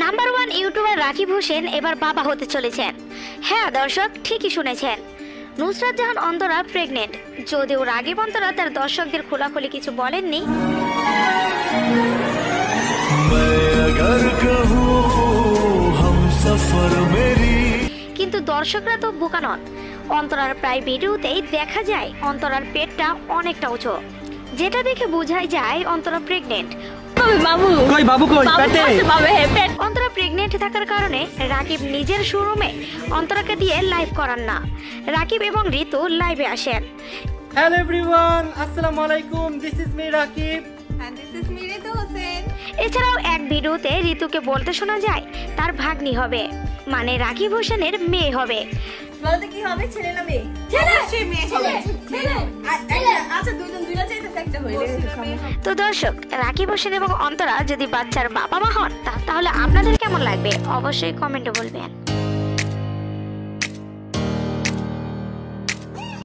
Number 1 YouTuber Rakib Hossain এবার বাবা হতে চলেছেন। হ্যাঁ দর্শক, ঠিকই শুনেছেন, নুসরাত জাহান অন্তরা প্রেগনেন্ট। যদিও রাকিব অন্তরা তার দর্শকদের খোলাখুলি কিছু বলেননি, কিন্তু দর্শকরা তো বোকা নন। অন্তরার প্রায় ভিডিওতেই দেখা যায় অন্তরার পেটটা অনেকটা উঁচু, যেটা দেখে বোঝাই যায় অন্তরা প্রেগনেন্ট। অন্তরা প্রেগনেন্ট থাকার কারণে রাকিব নিজের শোরুমে অন্তরাকে দিয়ে লাইভ করান না। রাকিব এবং ঋতু লাইভে আসেন। হ্যালো এভরিওয়ান, আসসালামু আলাইকুম, this is me Rakib and this is me ঋতু হোসেন। এছাড়াও এক ভিডিওতে ঋতুকে বলতে শোনা যায় তার ভাগ্নি হবে, মানে রাকিব হোসেনের মেয়ে হবে। বলতে কি হবে, ছেলে না মেয়ে? ছেলে। অবশ্যই মেয়ে হবে। ছেলে। আচ্ছা দুইটা চাইতে একটা হইলে তো দর্শক, রাকিব হোসেন এবং অন্তরা যদি বাচ্চার বাবা মা হন তাহলে আপনাদের কেমন লাগবে অবশ্যই কমেন্টে বলবেন।